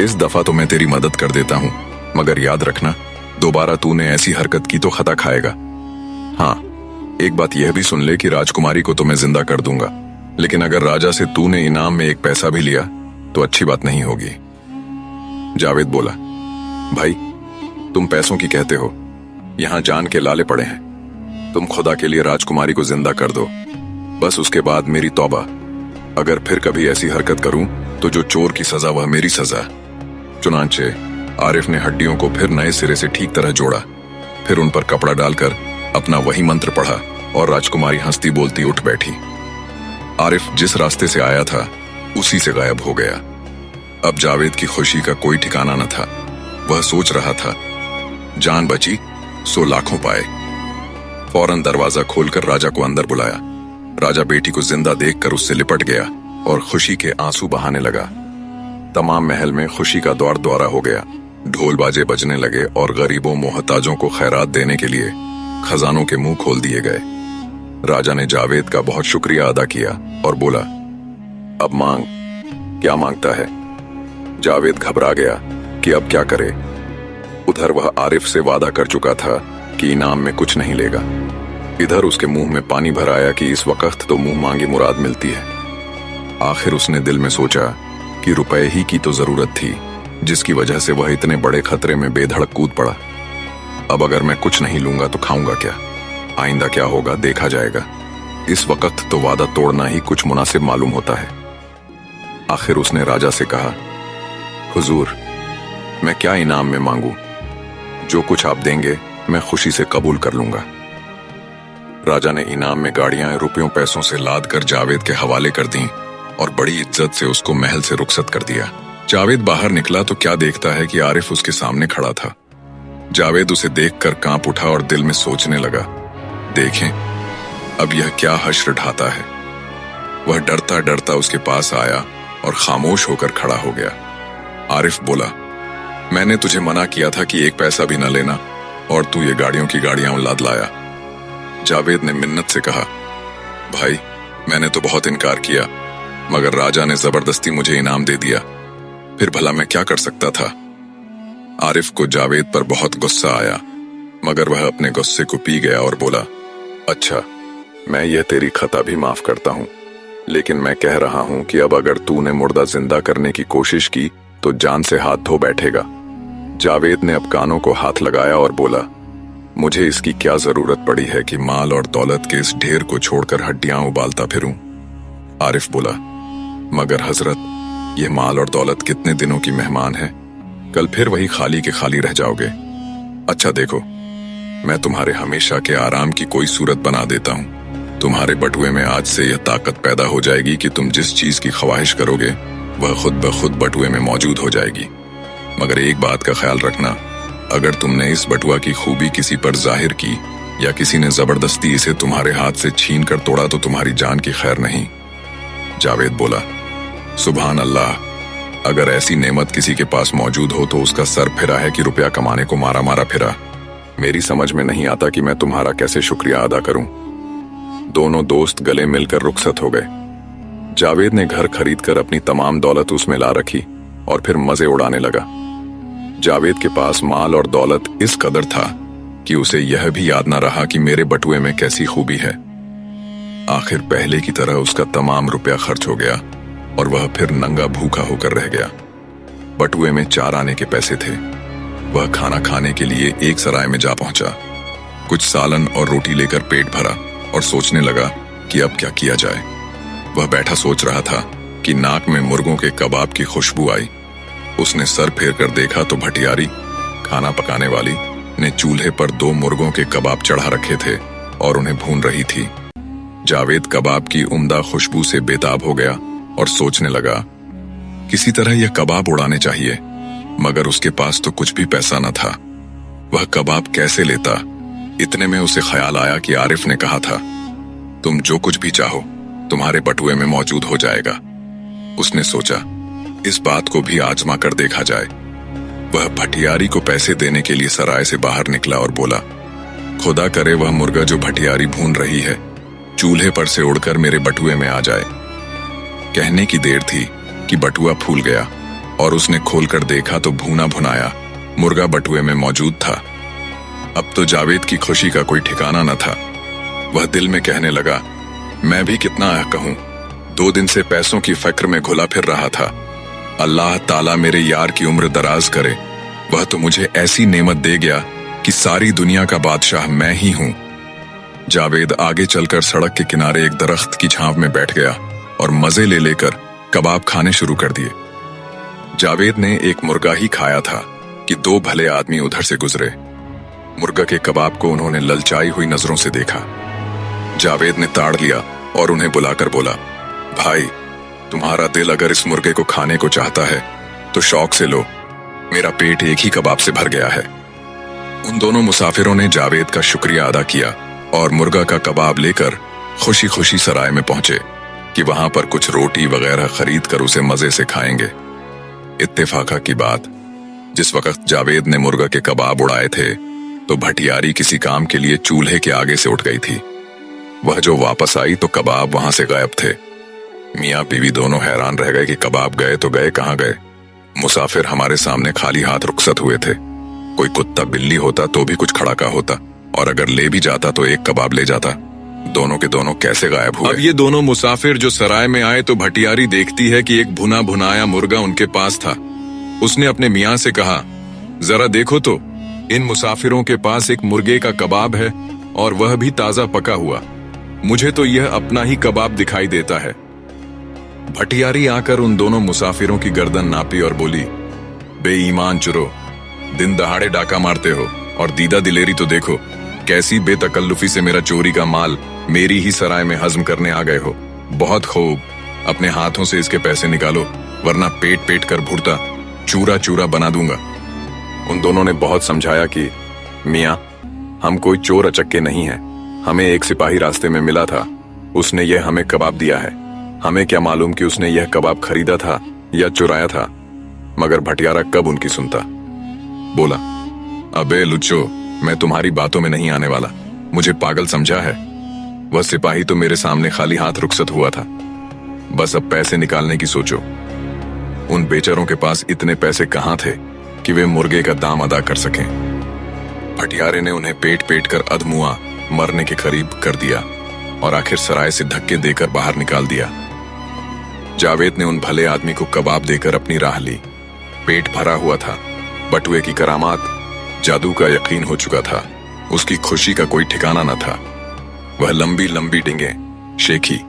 इस दफा तो मैं तेरी मदद कर देता हूं, मगर याद रखना दोबारा तूने ऐसी हरकत की तो खता खाएगा। हाँ, एक बात यह भी सुन ले कि राजकुमारी को तो मैं जिंदा कर दूंगा, लेकिन अगर राजा से तूने इनाम में एक पैसा भी लिया तो अच्छी बात नहीं होगी। जावेद बोला, भाई तुम पैसों की कहते हो, यहां जान के लाले पड़े हैं। तुम खुदा के लिए राजकुमारी को जिंदा कर दो, बस उसके बाद मेरी तौबा। अगर फिर कभी ऐसी हरकत करूं तो जो चोर की सजा वह मेरी सजा। चुनांचे आरिफ ने हड्डियों को फिर नए सिरे से ठीक तरह जोड़ा, फिर उन पर कपड़ा डालकर अपना वही मंत्र पढ़ा और राजकुमारी हंसती बोलती उठ बैठी। आरिफ जिस रास्ते से आया था उसी से गायब हो गया। अब जावेद की खुशी का कोई ठिकाना न था। वह सोच रहा था, जान बची सो लाखों पाए। फौरन दरवाजा खोलकर राजा को अंदर बुलाया। राजा बेटी को जिंदा देखकर उससे लिपट गया और खुशी के आंसू बहाने लगा। तमाम महल में खुशी का दौर दौरा हो गया। ढोल बाजे बजने लगे और गरीबों मोहताजों को खैरात देने के लिए खजानों के मुंह खोल दिए गए। राजा ने जावेद का बहुत शुक्रिया अदा किया और बोला, अब मांग, क्या मांगता है? जावेद घबरा गया कि अब क्या करे। उधर वह आरिफ से वादा कर चुका था कि इनाम में कुछ नहीं लेगा। इधर उसके मुंह में पानी भर आया कि इस वक्त तो मुंह मांगी मुराद मिलती है। आखिर उसने दिल में सोचा कि रुपए ही की तो जरूरत थी, जिसकी वजह से वह इतने बड़े खतरे में बेधड़क कूद पड़ा। अब अगर मैं कुछ नहीं लूंगा तो खाऊंगा क्या? आइंदा क्या होगा देखा जाएगा। इस वक्त तो वादा तोड़ना ही कुछ मुनासिब मालूम होता है। आखिर उसने राजा से कहा, हुजूर, मैं क्या इनाम में मांगू? जो कुछ आप देंगे मैं खुशी से कबूल कर लूंगा। राजा ने इनाम में गाड़ियां रुपयों पैसों से लाद कर जावेद के हवाले कर दी और बड़ी इज्जत से उसको महल से रुखसत कर दिया। जावेद बाहर निकला तो क्या देखता है कि आरिफ उसके सामने खड़ा था। जावेद उसे देखकर कांप उठा और दिल में सोचने लगा, देखें अब यह क्या हश्र ढाता है। वह डरता डरता उसके पास आया और खामोश होकर खड़ा हो गया। आरिफ बोला, मैंने तुझे मना किया था कि एक पैसा भी न लेना और तू ये गाड़ियों की गाड़ियां लाद लाया। जावेद ने मिन्नत से कहा, भाई मैंने तो बहुत इनकार किया, मगर राजा ने जबरदस्ती मुझे इनाम दे दिया, फिर भला मैं क्या कर सकता था। आरिफ को जावेद पर बहुत गुस्सा आया, मगर वह अपने गुस्से को पी गया और बोला, अच्छा मैं यह तेरी खता भी माफ करता हूं, लेकिन मैं कह रहा हूं कि अब अगर तूने मुर्दा जिंदा करने की कोशिश की तो जान से हाथ धो बैठेगा। जावेद ने अब कानों को हाथ लगाया और बोला, मुझे इसकी क्या जरूरत पड़ी है कि माल और दौलत के इस ढेर को छोड़कर हड्डियां उबालता फिरूं। आरिफ बोला, मगर हजरत ये माल और दौलत कितने दिनों की मेहमान है, कल फिर वही खाली के खाली रह जाओगे। अच्छा देखो, मैं तुम्हारे हमेशा के आराम की कोई सूरत बना देता हूं। तुम्हारे बटुए में आज से यह ताकत पैदा हो जाएगी कि तुम जिस चीज की ख्वाहिश करोगे वह खुद ब खुद बटुए में मौजूद हो जाएगी। मगर एक बात का ख्याल रखना, अगर तुमने इस बटुआ की खूबी किसी पर जाहिर की या किसी ने जबरदस्ती इसे तुम्हारे हाथ से छीन कर तोड़ा तो तुम्हारी जान की खैर नहीं। जावेद बोला, सुभान अल्लाह, अगर ऐसी नेमत किसी के पास मौजूद हो तो उसका सर फिरा है कि रुपया कमाने को मारा मारा फिरा। मेरी समझ में नहीं आता कि मैं तुम्हारा कैसे शुक्रिया अदा करूं। दोनों दोस्त गले मिलकर रुखसत हो गए। जावेद ने घर खरीदकर अपनी तमाम दौलत उसमें ला रखी और फिर मजे उड़ाने लगा। जावेद के पास माल और दौलत इस कदर था कि उसे यह भी याद न रहा कि मेरे बटुए में कैसी खूबी है। आखिर पहले की तरह उसका तमाम रुपया खर्च हो गया और वह फिर नंगा भूखा होकर रह गया। बटुए में 4 आने के पैसे थे। वह खाना खाने के लिए एक सराय में जा पहुंचा। कुछ सालन और रोटी लेकर पेट भरा और सोचने लगा कि अब क्या किया जाए। वह बैठा सोच रहा था कि नाक में मुर्गों के कबाब की खुशबू आई। उसने सर फेर कर देखा तो भटियारी, खाना पकाने वाली, ने चूल्हे पर 2 मुर्गों के कबाब चढ़ा रखे थे और उन्हें भून रही थी। जावेद कबाब की उम्दा खुशबू से बेताब हो गया और सोचने लगा, किसी तरह यह कबाब उड़ाने चाहिए, मगर उसके पास तो कुछ भी पैसा न था। वह कबाब कैसे लेता? इतने में उसे ख्याल आया कि आरिफ ने कहा था, तुम जो कुछ भी चाहो तुम्हारे बटुए में मौजूद हो जाएगा। उसने सोचा, इस बात को भी आजमा कर देखा जाए। वह भटियारी को पैसे देने के लिए सराय से बाहर निकला और बोला, खुदा करे वह मुर्गा जो भटियारी भून रही है चूल्हे पर से उड़कर मेरे बटुए में आ जाए। कहने की देर थी कि बटुआ फूल गया और उसने खोलकर देखा तो भूना भुनाया मुर्गा बटुए में मौजूद था। अब तो जावेद की खुशी का कोई ठिकाना न था। वह दिल में कहने लगा, मैं भी कितना कहूं, 2 दिन से पैसों की फिक्र में घुला फिर रहा था। अल्लाह ताला मेरे यार की उम्र दराज करे। वह तो मुझे ऐसी नेमत दे गया कि सारी दुनिया का बादशाह मैं ही हूं। जावेद आगे चलकर सड़क के किनारे एक दरख्त की छांव में बैठ गया और मजे ले लेकर कबाब खाने शुरू कर दिए। जावेद ने एक मुर्गा ही खाया था कि 2 भले आदमी उधर से गुजरे। मुर्गा के कबाब को उन्होंने ललचाई हुई नजरों से देखा। जावेद ने ताड़ लिया और उन्हें बुलाकर बोला, भाई तुम्हारा दिल अगर इस मुर्गे को खाने को चाहता है तो शौक से लो, मेरा पेट एक ही कबाब से भर गया है। उन दोनों मुसाफिरों ने जावेद का शुक्रिया अदा किया और मुर्गा का कबाब लेकर खुशी खुशी सराय में पहुंचे कि वहां पर कुछ रोटी वगैरह खरीद कर उसे मजे से खाएंगे। इत्तेफाका की बात, जिस वक्त जावेद ने मुर्गा के कबाब उड़ाए थे तो भटियारी किसी काम के लिए चूल्हे के आगे से उठ गई थी। वह जो वापस आई तो कबाब वहां से गायब थे। मियाँ बीवी दोनों हैरान रह गए कि कबाब गए तो गए कहाँ गए। मुसाफिर हमारे सामने खाली हाथ रुखसत हुए थे। कोई कुत्ता बिल्ली होता तो भी कुछ खड़ाका होता, और अगर ले भी जाता तो एक कबाब ले जाता। दोनों के दोनों कैसे गायब हुए? अब ये दोनों मुसाफिर जो सराय में आए तो भटियारी देखती है कि एक भुना भुनाया मुर्गा उनके पास था। उसने अपने मियाँ से कहा, जरा देखो तो, इन मुसाफिरों के पास एक मुर्गे का कबाब है और वह भी ताजा पका हुआ। मुझे तो यह अपना ही कबाब दिखाई देता है। भटियारी आकर उन दोनों मुसाफिरों की गर्दन नापी और बोली, बेईमान चुरो, दिन दहाड़े डाका मारते हो और दीदा दिलेरी तो देखो, कैसी बेतकल्लुफी से मेरा चोरी का माल मेरी ही सराय में हजम करने आ गए हो। बहुत खूब, अपने हाथों से इसके पैसे निकालो, वरना पेट पेट कर भुरता चूरा चूरा बना दूंगा। उन दोनों ने बहुत समझाया कि मियाँ, हम कोई चोर अचक्के नहीं हैं। हमें एक सिपाही रास्ते में मिला था, उसने यह हमें कबाब दिया है। हमें क्या मालूम कि उसने यह कबाब खरीदा था या चुराया था। मगर भटियारा कब उनकी सुनता। बोला, अबे लुच्चो, मैं तुम्हारी बातों में नहीं आने वाला। मुझे पागल समझा है? वह सिपाही तो मेरे सामने खाली हाथ रुखसत हुआ था। बस अब पैसे निकालने की सोचो। उन बेचारों के पास इतने पैसे कहाँ थे कि वे मुर्गे का दाम अदा कर सकें। भटियारे ने उन्हें पेट पेट कर अधमुआ मरने के करीब कर दिया और आखिर सराय से धक्के देकर बाहर निकाल दिया। जावेद ने उन भले आदमी को कबाब देकर अपनी राह ली। पेट भरा हुआ था, बटुए की करामात, जादू का यकीन हो चुका था। उसकी खुशी का कोई ठिकाना न था। वह लंबी लंबी डिंगें शेखी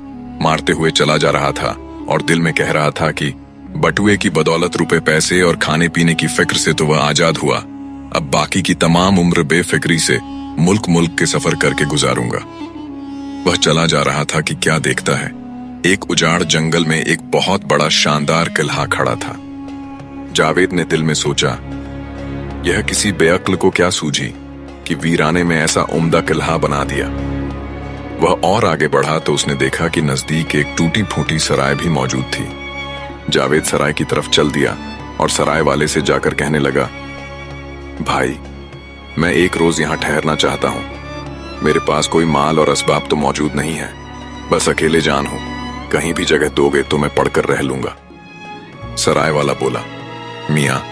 मारते हुए चला जा रहा था और दिल में कह रहा था कि बटुए की बदौलत रुपए पैसे और खाने पीने की फिक्र से तो वह आजाद हुआ। अब बाकी की तमाम उम्र बेफिक्री से मुल्क मुल्क के सफर करके गुजारूंगा। वह चला जा रहा था कि क्या देखता है, एक उजाड़ जंगल में एक बहुत बड़ा शानदार किला खड़ा था। जावेद ने दिल में सोचा, यह किसी बेअक्ल को क्या सूझी कि वीराने में ऐसा उम्दा किला बना दिया। वह और आगे बढ़ा तो उसने देखा कि नजदीक एक टूटी फूटी सराय भी मौजूद थी। जावेद सराय की तरफ चल दिया और सराय वाले से जाकर कहने लगा, भाई, मैं एक रोज यहां ठहरना चाहता हूं। मेरे पास कोई माल और असबाब तो मौजूद नहीं है, बस अकेले जान हूं। कहीं भी जगह दोगे तो मैं पढ़कर रह लूंगा। सराय वाला बोला, मियाँ,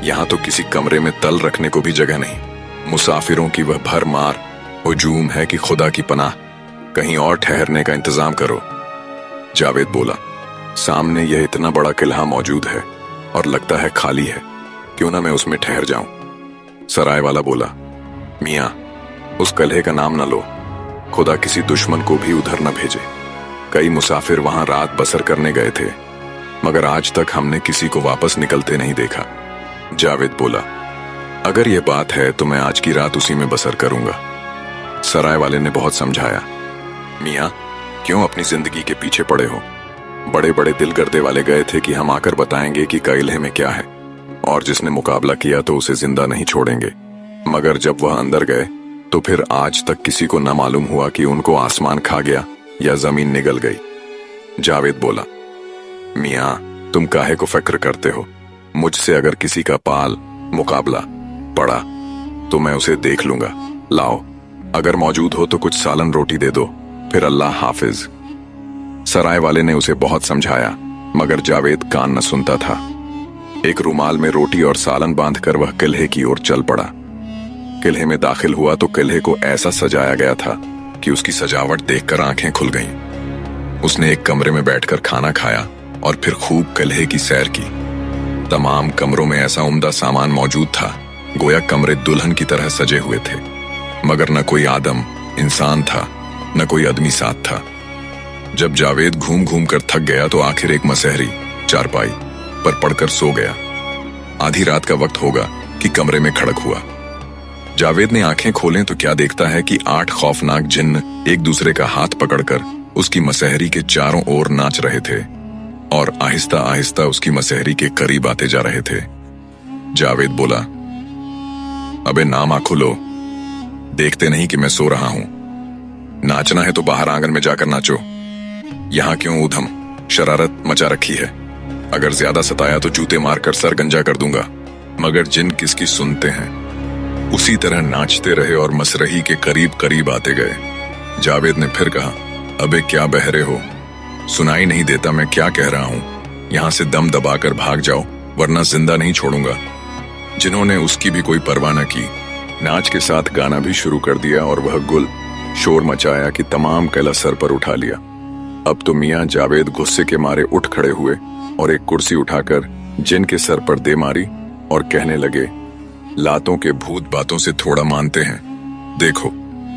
यहाँ तो किसी कमरे में तल रखने को भी जगह नहीं। मुसाफिरों की वह भरमार हुजूम है कि खुदा की पनाह, कहीं और ठहरने का इंतजाम करो। जावेद बोला, सामने यह इतना बड़ा किला मौजूद है और लगता है खाली है, क्यों ना मैं उसमें ठहर जाऊं। सराय वाला बोला, मियाँ, उस किले का नाम न लो, खुदा किसी दुश्मन को भी उधर न भेजे। कई मुसाफिर वहां रात बसर करने गए थे, मगर आज तक हमने किसी को वापस निकलते नहीं देखा। जावेद बोला, अगर यह बात है तो मैं आज की रात उसी में बसर करूंगा। सराय वाले ने बहुत समझाया, मियाँ, क्यों अपनी जिंदगी के पीछे पड़े हो? बड़े बड़े दिल गर्दे वाले गए थे कि हम आकर बताएंगे कि किले में क्या है, और जिसने मुकाबला किया तो उसे जिंदा नहीं छोड़ेंगे। मगर जब वह अंदर गए तो फिर आज तक किसी को न मालूम हुआ कि उनको आसमान खा गया या जमीन निगल गई। जावेद बोला, मियाँ, तुम काहे को फिक्र करते हो? मुझसे अगर किसी का पाल मुकाबला पड़ा तो मैं उसे देख लूंगा। लाओ, अगर मौजूद हो तो कुछ सालन रोटी दे दो, फिर अल्लाह हाफिज। सराय वाले ने उसे बहुत समझाया, मगर जावेद कान न सुनता था। एक रुमाल में रोटी और सालन बांधकर वह किले की ओर चल पड़ा। किले में दाखिल हुआ तो किले को ऐसा सजाया गया था कि उसकी सजावट देखकर आंखें खुल गईं। उसने एक कमरे में बैठकर खाना खाया और फिर खूब किले की सैर की। तमाम कमरों में ऐसा उम्दा सामान मौजूद था, गोया कमरे दुल्हन की तरह सजे हुए थे। मगर न कोई आदम इंसान था, न कोई आदमी साथ था। जब जावेद घूम घूम कर थक गया तो आखिर एक मसहरी चारपाई पर पड़कर सो गया। आधी रात का वक्त होगा कि कमरे में खड़क हुआ। जावेद ने आंखें खोलें तो क्या देखता है कि 8 खौफनाक जिन्न एक दूसरे का हाथ पकड़कर उसकी मसहरी के चारों ओर नाच रहे थे और आहिस्ता आहिस्ता उसकी मसहरी के करीब आते जा रहे थे। जावेद बोला, अबे नाम आंख खोलो, देखते नहीं कि मैं सो रहा हूं? नाचना है तो बाहर आंगन में जाकर नाचो। यहां क्यों उधम शरारत मचा रखी है? अगर ज्यादा सताया तो जूते मारकर सर गंजा कर दूंगा। मगर जिन किसकी सुनते हैं। उसी तरह नाचते रहे और मसरही के करीब करीब आते गए। जावेद ने फिर कहा, अबे क्या बहरे हो? सुनाई नहीं देता मैं क्या कह रहा हूं? यहां से दम दबाकर भाग जाओ, वरना जिंदा नहीं छोड़ूंगा। जिन्होंने उसकी भी कोई परवाह न की। नाच के साथ गाना भी शुरू कर दिया और वह गुल शोर मचाया कि तमाम कैला सर पर उठा लिया। अब तो मियां जावेद गुस्से के मारे उठ खड़े हुए और एक कुर्सी उठाकर जिन के सर पर दे मारी और कहने लगे, लातों के भूत बातों से थोड़ा मानते हैं। देखो,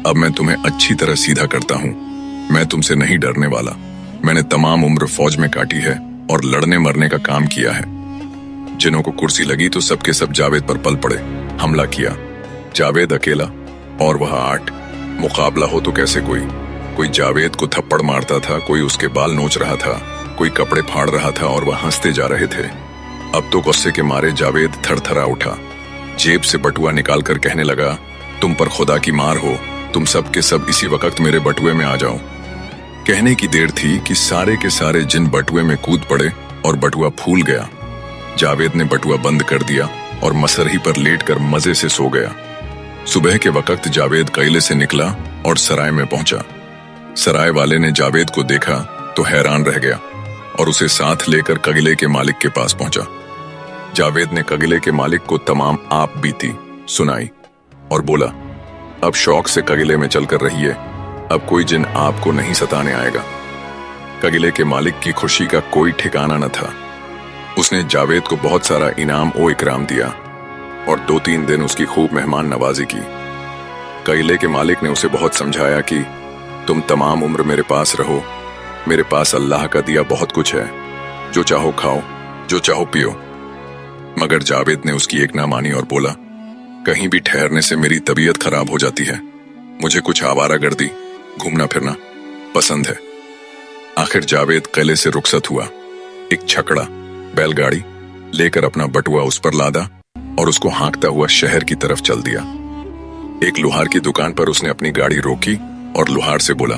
अब मैं तुम्हें अच्छी तरह सीधा करता हूँ। मैं तुमसे नहीं डरने वाला। मैंने तमाम उम्र फौज में काटी है और लड़ने मरने का काम किया है। जिनों को कुर्सी लगी तो सबके सब जावेद पर पल पड़े, हमला किया। जावेद अकेला और वह 8। मुकाबला हो तो कैसे कोई जावेद को थप्पड़ मारता था, कोई उसके बाल नोच रहा था, कोई कपड़े फाड़ रहा था और वह हंसते जा रहे थे। अब तो गुस्से के मारे जावेद थरथरा उठा। जेब से बटुआ निकालकर कहने लगा, तुम पर खुदा की मार हो, तुम सब के सब इसी वक्त मेरे बटुए में आ जाओ। कहने की देर थी कि सारे के सारे जिन बटुए में कूद पड़े और बटुआ फूल गया। जावेद ने बटुआ बंद कर दिया और मसरही पर लेटकर मजे से सो गया। सुबह के वक्त जावेद किले से निकला और सराय में पहुंचा। सराय वाले ने जावेद को देखा तो हैरान रह गया और उसे साथ लेकर किले के मालिक के पास पहुंचा। जावेद ने किले के मालिक को तमाम आप बीती सुनाई और बोला, अब शौक से किले में चलकर रहिए, अब कोई जिन आपको नहीं सताने आएगा। किले के मालिक की खुशी का कोई ठिकाना न था। उसने जावेद को बहुत सारा इनाम ओ इकराम दिया और 2-3 दिन उसकी खूब मेहमान नवाजी की। किले के मालिक ने उसे बहुत समझाया कि तुम तमाम उम्र मेरे पास रहो, मेरे पास अल्लाह का दिया बहुत कुछ है, जो चाहो खाओ, जो चाहो पियो। मगर जावेद ने उसकी एक ना मानी और बोला, कहीं भी ठहरने से मेरी तबीयत खराब हो जाती है। मुझे कुछ आवारागर्दी, घूमना फिरना पसंद है। आखिर जावेद किले से रुखसत हुआ। एक छकड़ा बैलगाड़ी लेकर अपना बटुआ उस पर लादा और उसको हाँकता हुआ शहर की तरफ चल दिया। एक लोहार की दुकान पर उसने अपनी गाड़ी रोकी और लोहार से बोला,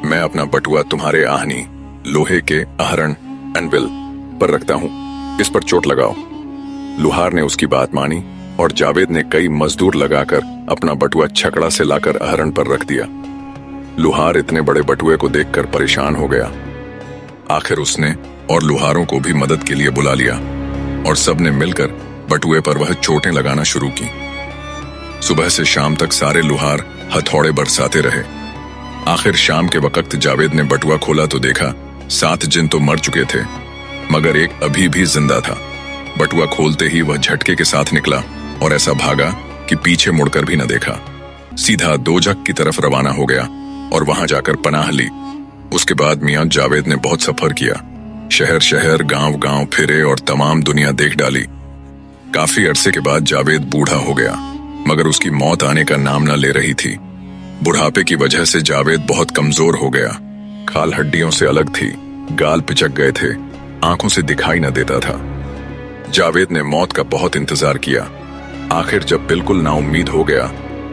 मैं अपना बटुआ तुम्हारे आहनी लोहे के आहरण एनविल पर रखता हूं, इस पर चोट लगाओ। लोहार ने उसकी बात मानी और जावेद ने कई मजदूर लगाकर अपना बटुआ छकड़ा से लाकर आहरण पर रख दिया। लोहार इतने बड़े बटुए को देखकर परेशान हो गया। आखिर उसने और लोहारों को भी मदद के लिए बुला लिया और सबने मिलकर बटुए पर वह चोटें लगाना शुरू की। सुबह से शाम तक सारे लोहार हथौड़े बरसाते रहे। आखिर शाम के वक्त जावेद ने बटुआ खोला तो देखा 7 जिन तो मर चुके थे, मगर एक अभी भी जिंदा था। बटुआ खोलते ही वह झटके के साथ निकला और ऐसा भागा कि पीछे मुड़कर भी न देखा। सीधा दोजख की तरफ रवाना हो गया और वहां जाकर पनाह ली। उसके बाद मियां जावेद ने बहुत सफर किया, शहर शहर गांव गांव फिरे और तमाम दुनिया देख डाली। काफी अरसे के बाद जावेद बूढ़ा हो गया, मगर उसकी मौत आने का नाम न ले रही थी। बुढ़ापे की वजह से जावेद बहुत कमजोर हो गया। खाल हड्डियों से अलग थी, गाल पिचक गए थे, आंखों से दिखाई न देता था। जावेद ने मौत का बहुत इंतजार किया। आखिर जब बिल्कुल नाउम्मीद हो गया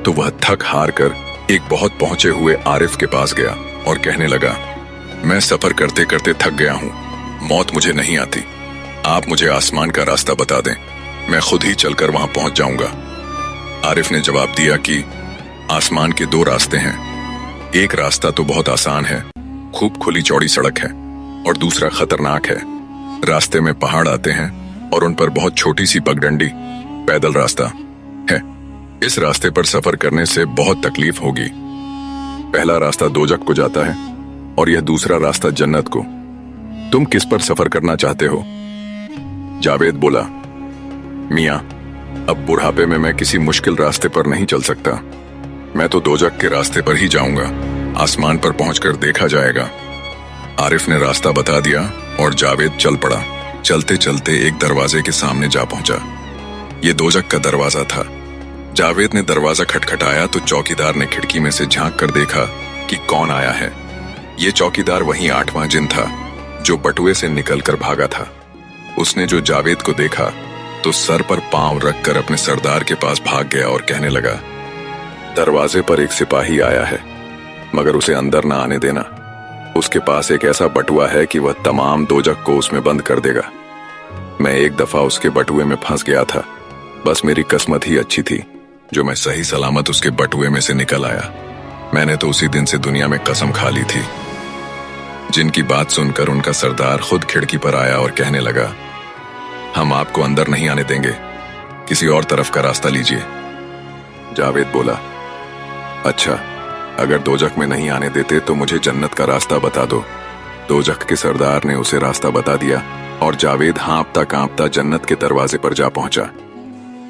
तो वह थक हार कर एक बहुत पहुंचे हुए आरिफ के पास गया और कहने लगा, मैं सफर करते करते थक गया हूं, मौत मुझे नहीं आती, आप मुझे आसमान का रास्ता बता दें, मैं खुद ही चलकर वहां पहुंच जाऊंगा। आरिफ ने जवाब दिया कि आसमान के 2 रास्ते हैं, एक रास्ता तो बहुत आसान है, खूब खुली चौड़ी सड़क है, और दूसरा खतरनाक है। रास्ते में पहाड़ आते हैं और उन पर बहुत छोटी सी पगडंडी पैदल रास्ता है। इस रास्ते पर सफर करने से बहुत तकलीफ होगी। पहला रास्ता दोजख को जाता है और यह दूसरा रास्ता जन्नत को। तुम किस पर सफर करना चाहते हो? जावेद बोला, मियां, अब बुढ़ापे में मैं किसी मुश्किल रास्ते पर नहीं चल सकता। मैं तो दोजख के रास्ते पर ही जाऊंगा, आसमान पर पहुंचकर देखा जाएगा। आरिफ ने रास्ता बता दिया और जावेद चल पड़ा। चलते चलते एक दरवाजे के सामने जा पहुंचा। ये दोजख का दरवाजा था। जावेद ने दरवाजा खटखटाया तो चौकीदार ने खिड़की में से झांक कर देखा कि कौन आया है। ये चौकीदार वही 8वां जिन था जो बटुए से निकलकर भागा था। उसने जो जावेद को देखा तो सर पर पांव रखकर अपने सरदार के पास भाग गया और कहने लगा, दरवाजे पर एक सिपाही आया है, मगर उसे अंदर ना आने देना। उसके पास एक ऐसा बटुआ है कि वह तमाम दोजख को उसमें बंद कर देगा। मैं एक दफा उसके बटुए में फंस गया था, बस मेरी किस्मत ही अच्छी थी जो मैं सही सलामत उसके बटुए में से निकल आया। मैंने तो उसी दिन से दुनिया में कसम खा ली थी। जिनकी बात सुनकर उनका सरदार खुद खिड़की पर आया और कहने लगा, हम आपको अंदर नहीं आने देंगे, किसी और तरफ का रास्ता लीजिए। जावेद बोला, अच्छा, अगर दोजख में नहीं आने देते तो मुझे जन्नत का रास्ता बता दो। दोजख के सरदार ने उसे रास्ता बता दिया और जावेद हाँफता कांपता जन्नत के दरवाजे पर जा पहुंचा।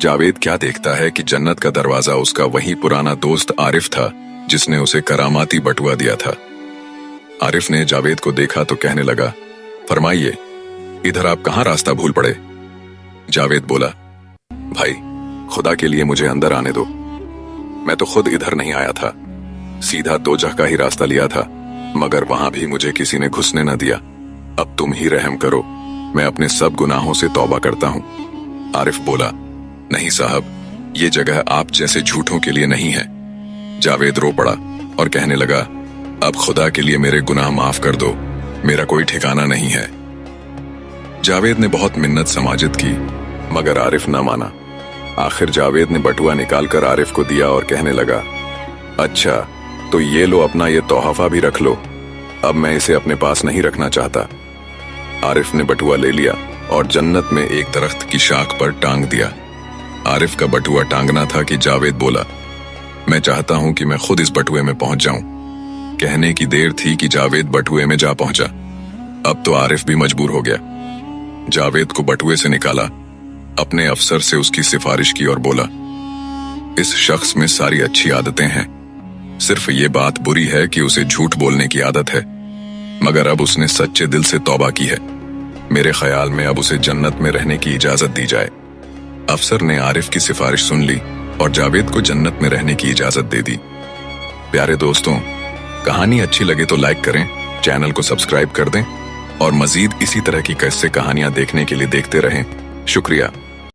जावेद क्या देखता है कि जन्नत का दरवाजा उसका वही पुराना दोस्त आरिफ था जिसने उसे करामाती बटुआ दिया था। आरिफ ने जावेद को देखा तो कहने लगा, फरमाइए, इधर आप कहाँ रास्ता भूल पड़े? जावेद बोला, भाई, खुदा के लिए मुझे अंदर आने दो। मैं तो खुद इधर नहीं आया था, सीधा दोजख का ही रास्ता लिया था, मगर वहां भी मुझे किसी ने घुसने न दिया। अब तुम ही रहम करो, मैं अपने सब गुनाहों से तौबा करता हूं। आरिफ बोला, नहीं साहब, ये जगह आप जैसे झूठों के लिए नहीं है। जावेद रो पड़ा और कहने लगा, अब खुदा के लिए मेरे गुनाह माफ कर दो, मेरा कोई ठिकाना नहीं है। जावेद ने बहुत मिन्नत समाजित की, मगर आरिफ न माना। आखिर जावेद ने बटुआ निकालकर आरिफ को दिया और कहने लगा, अच्छा, तो ये लो, अपना ये तोहफा भी रख लो, अब मैं इसे अपने पास नहीं रखना चाहता। आरिफ ने बटुआ ले लिया और जन्नत में एक दरख्त की शाख पर टांग दिया। आरिफ का बटुआ टांगना था कि जावेद बोला, मैं चाहता हूं कि मैं खुद इस बटुए में पहुंच जाऊं। कहने की देर थी कि जावेद बटुए में जा पहुंचा। अब तो आरिफ भी मजबूर हो गया। जावेद को बटुए से निकाला, अपने अफसर से उसकी सिफारिश की और बोला, इस शख्स में सारी अच्छी आदतें हैं, सिर्फ ये बात बुरी है कि उसे झूठ बोलने की आदत है, मगर अब उसने सच्चे दिल से तौबा की है। मेरे ख्याल में अब उसे जन्नत में रहने की इजाजत दी जाए। अफसर ने आरिफ की सिफारिश सुन ली और जावेद को जन्नत में रहने की इजाजत दे दी। प्यारे दोस्तों, कहानी अच्छी लगे तो लाइक करें, चैनल को सब्सक्राइब कर दें और मजीद इसी तरह की किस्से कहानियां देखने के लिए देखते रहें। शुक्रिया।